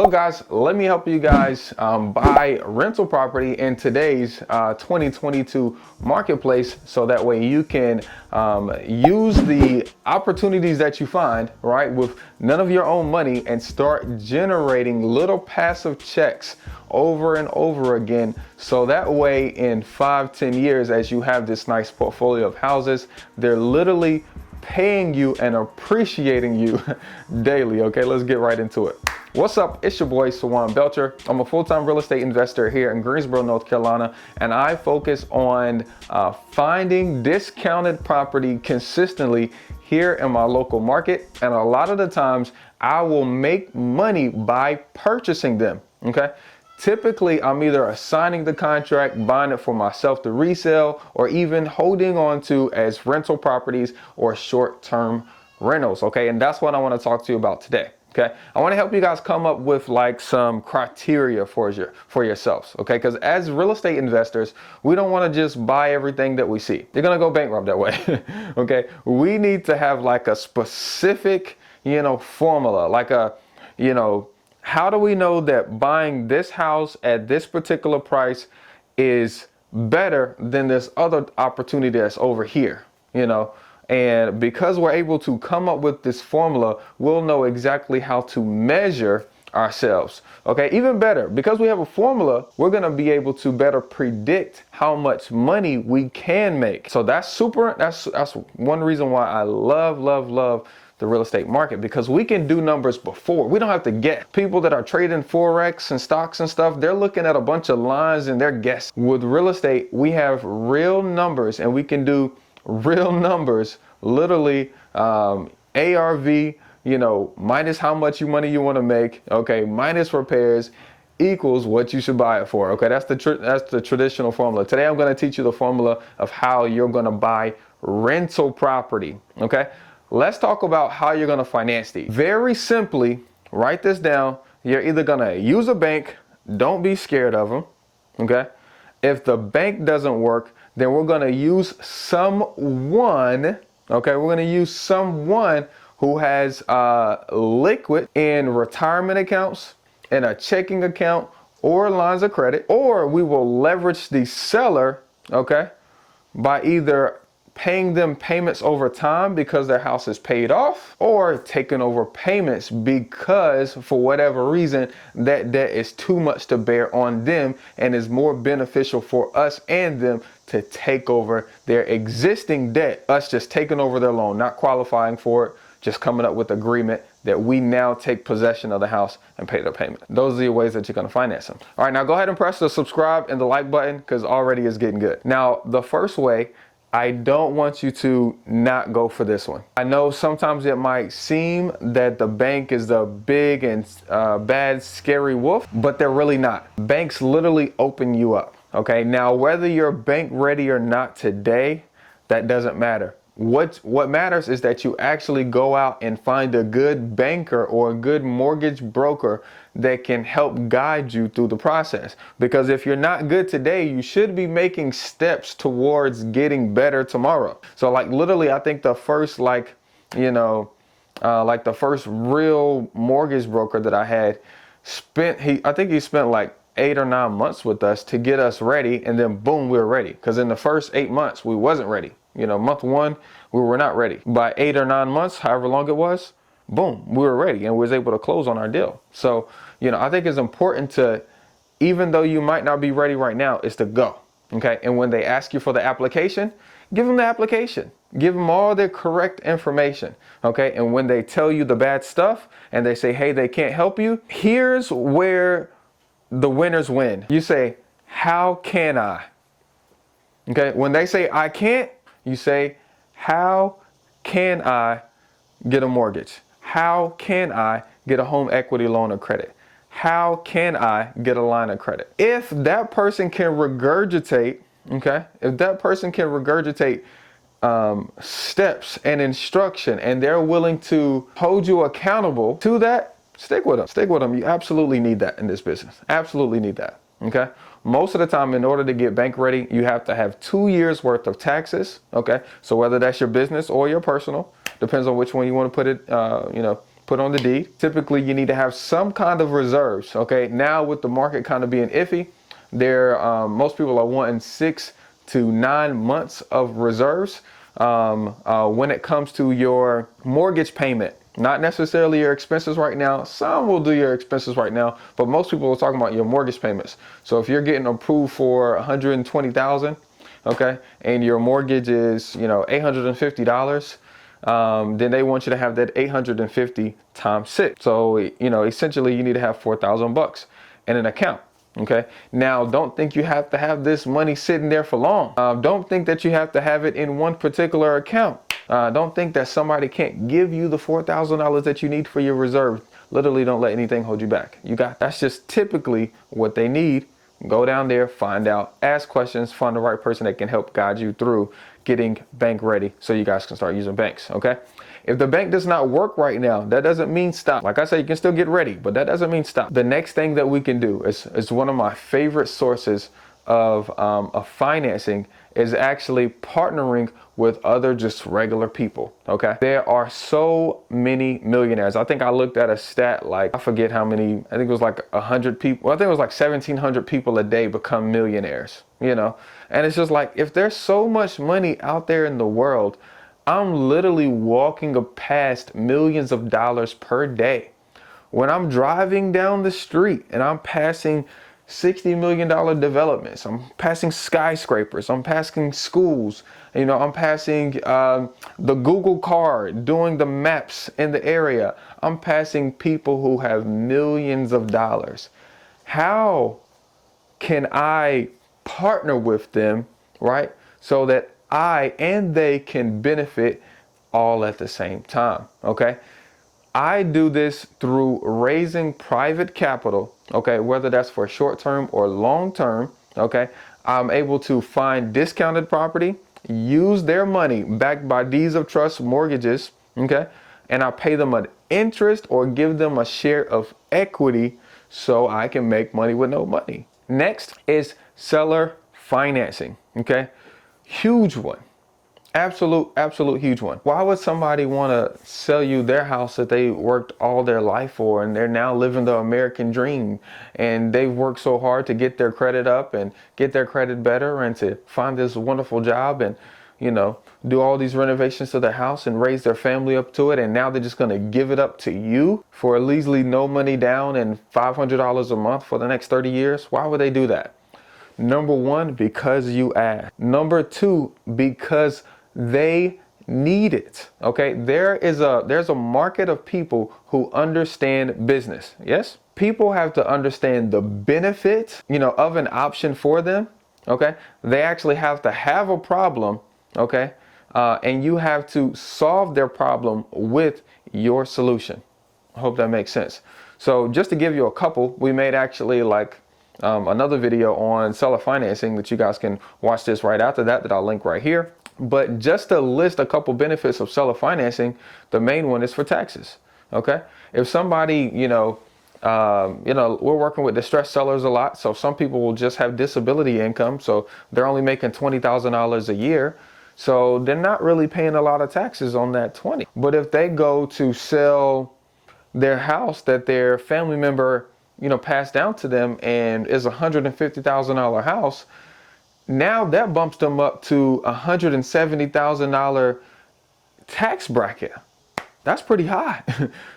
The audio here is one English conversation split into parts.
Look guys, let me help you guys buy rental property in today's 2022 marketplace, so that way you can use the opportunities that you find, right, with none of your own money, and start generating little passive checks over and over again. So that way in 5-10 years, as you have this nice portfolio of houses, they're literally paying you and appreciating you daily. Okay, let's get right into it. What's up? It's your boy Sawan Belcher. I'm a full-time real estate investor here in Greensboro, North Carolina, and I focus on finding discounted property consistently here in my local market. And a lot of the times I will make money by purchasing them. Okay. Typically, I'm either assigning the contract, buying it for myself to resell, or even holding on to as rental properties or short-term rentals. Okay, and that's what I want to talk to you about today. Okay, I want to help you guys come up with like some criteria for yourselves. Okay, because as real estate investors, we don't want to just buy everything that we see. You're gonna go bankrupt that way. Okay, we need to have like a specific, formula, like a, how do we know that buying this house at this particular price is better than this other opportunity that's over here, And because we're able to come up with this formula, we'll know exactly how to measure ourselves. Okay, even better, because we have a formula, we're going to be able to better predict how much money we can make. So that's one reason why I love the real estate market, because we can do numbers before. We don't have to guess. People that are trading Forex and stocks and stuff, they're looking at a bunch of lines and they're guessing. With real estate, we have real numbers, and we can do real numbers, literally ARV, minus how much money you want to make, okay, minus repairs equals what you should buy it for. Okay, that's the traditional formula. Today I'm going to teach you the formula of how you're going to buy rental property. Okay, let's talk about how you're going to finance these. Very simply, write this down. You're either going to use a bank. Don't be scared of them. Okay, if the bank doesn't work, then we're going to use someone. Okay, we're going to use someone who has liquid in retirement accounts, in a checking account, or lines of credit, or we will leverage the seller, okay, by either paying them payments over time because their house is paid off, or taking over payments because for whatever reason that debt is too much to bear on them and is more beneficial for us and them to take over their existing debt, us just taking over their loan, not qualifying for it, just coming up with agreement that we now take possession of the house and pay the payment. Those are the ways that you're going to finance them. All right, now go ahead and press the subscribe and the like button, because already it's getting good. Now, the first way, I don't want you to not go for this one. I know sometimes it might seem that the bank is the big and bad, scary wolf, but they're really not. Banks literally open you up. Okay, now whether you're bank ready or not today, that doesn't matter. What matters is that you actually go out and find a good banker or a good mortgage broker that can help guide you through the process. Because if you're not good today, you should be making steps towards getting better tomorrow. So like literally, I think the first the first real mortgage broker that I had I think he spent like 8 or 9 months with us to get us ready, and then boom, we were ready. Because in the first 8 months, we wasn't ready. Month 1, we were not ready. By 8 or 9 months, however long it was, boom, we were ready and we was able to close on our deal. So, I think it's important to, even though you might not be ready right now, is to go. Okay. And when they ask you for the application, give them the application. Give them all the correct information. Okay. And when they tell you the bad stuff and they say, hey, they can't help you, here's where the winners win. You say, how can I? Okay. When they say I can't, you say, how can I get a mortgage? How can I get a home equity loan or credit? How can I get a line of credit? If that person can regurgitate, steps and instruction, and they're willing to hold you accountable to that, stick with them. Stick with them. You absolutely need that in this business. Absolutely need that. Okay. Most of the time, in order to get bank ready, you have to have 2 years worth of taxes. Okay. So whether that's your business or your personal, depends on which one you want to put on the deed. Typically, you need to have some kind of reserves. Okay, now with the market kind of being iffy, most people are wanting 6 to 9 months of reserves when it comes to your mortgage payment. Not necessarily your expenses right now. Some will do your expenses right now, but most people are talking about your mortgage payments. So if you're getting approved for $120,000, okay, and your mortgage is, $850, then they want you to have that 850 times 6. So, essentially you need to have $4,000 in an account. Okay. Now, don't think you have to have this money sitting there for long. Don't think that you have to have it in one particular account. Don't think that somebody can't give you the $4,000 that you need for your reserve. Literally, don't let anything hold you back. That's just typically what they need. Go down there, find out, ask questions, find the right person that can help guide you through getting bank ready so you guys can start using banks. Okay. If the bank does not work right now, that doesn't mean stop. Like I said, you can still get ready, but that doesn't mean stop. The next thing that we can do is one of my favorite sources of financing is actually partnering with other just regular people. Okay. There are so many millionaires. I think I looked at a stat, like, I forget how many, I think it was like 100 people. I think it was like 1,700 people a day become millionaires, and it's just like, if there's so much money out there in the world, I'm literally walking past millions of dollars per day. When I'm driving down the street and I'm passing $60 million developments, I'm passing skyscrapers, I'm passing schools, I'm passing the Google car, doing the maps in the area. I'm passing people who have millions of dollars. How can I partner with them, right? So that I and they can benefit all at the same time. Okay. I do this through raising private capital. Okay. Whether that's for short term or long term. Okay. I'm able to find discounted property, use their money backed by deeds of trust, mortgages. Okay. And I pay them an interest or give them a share of equity so I can make money with no money. Next is seller financing. Okay. Huge one. Absolute huge one. Why would somebody want to sell you their house that they worked all their life for, and they're now living the American dream, and they've worked so hard to get their credit up and get their credit better and to find this wonderful job and, do all these renovations to their house and raise their family up to it, and now they're just going to give it up to you for leisurely no money down and $500 a month for the next 30 years? Why would they do that? Number one, because you asked. Number two, because they need it. Okay. There's a market of people who understand business. Yes. People have to understand the benefit, of an option for them. Okay. They actually have to have a problem. Okay. And you have to solve their problem with your solution. I hope that makes sense. So just to give you a couple, we made actually another video on seller financing that you guys can watch this right after that I'll link right here. But just to list a couple benefits of seller financing, the main one is for taxes. Okay. If somebody, we're working with distressed sellers a lot. So some people will just have disability income. So they're only making $20,000 a year. So they're not really paying a lot of taxes on that 20. But if they go to sell their house that their family member, passed down to them and is $150,000 house, now that bumps them up to $170,000 tax bracket. That's pretty high.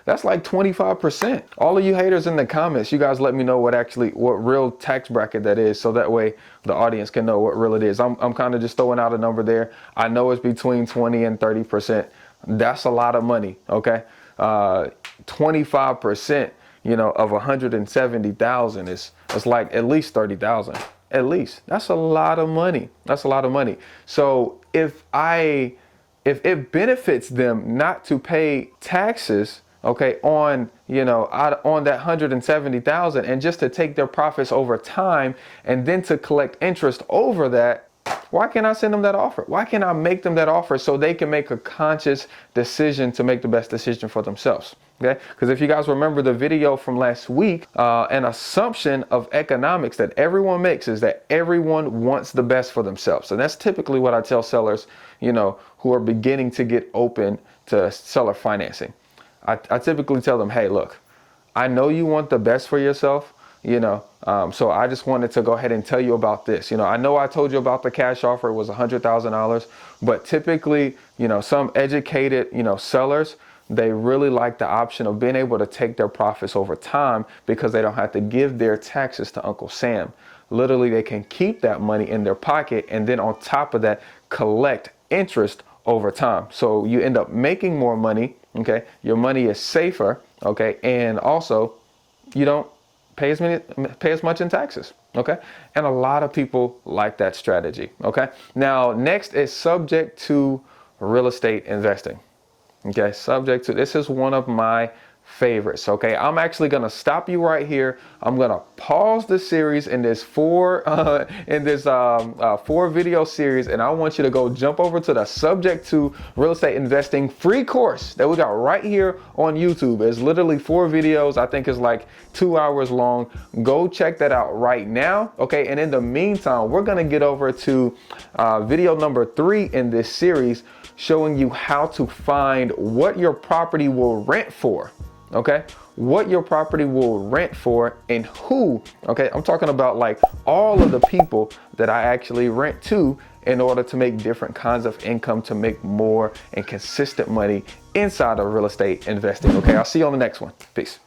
That's like 25%. All of you haters in the comments, you guys let me know what real tax bracket that is, so that way the audience can know what real it is. I'm kind of just throwing out a number there. I know it's between 20 and 30%. That's a lot of money. Okay. 25%, of 170,000 is like at least 30,000. At least. That's a lot of money. That's a lot of money. So if it benefits them not to pay taxes, okay, on that 170,000, and just to take their profits over time and then to collect interest over that, why can't I send them that offer? Why can't I make them that offer so they can make a conscious decision to make the best decision for themselves? Okay, because if you guys remember the video from last week, an assumption of economics that everyone makes is that everyone wants the best for themselves. And that's typically what I tell sellers, who are beginning to get open to seller financing. I typically tell them, hey, look, I know you want the best for yourself, so I just wanted to go ahead and tell you about this. I know I told you about the cash offer, it was $100,000, but typically, some educated, sellers, they really like the option of being able to take their profits over time because they don't have to give their taxes to Uncle Sam. Literally, they can keep that money in their pocket and then on top of that, collect interest over time. So you end up making more money, okay? Your money is safer, okay? And also, you don't pay as much in taxes, okay? And a lot of people like that strategy, okay? Now, next is subject to real estate investing. Okay, subject to, this is one of my favorites. Okay, I'm actually gonna stop you right here. I'm gonna pause the series in this four video series, and I want you to go jump over to the subject to real estate investing free course that we got right here on YouTube. It's literally 4 videos. I think it's like 2 hours long. Go check that out right now. Okay, and in the meantime, we're gonna get over to video number 3 in this series, showing you how to find what your property will rent for, okay? What your property will rent for and who, okay? I'm talking about like all of the people that I actually rent to in order to make different kinds of income, to make more and consistent money inside of real estate investing, okay? I'll see you on the next one. Peace.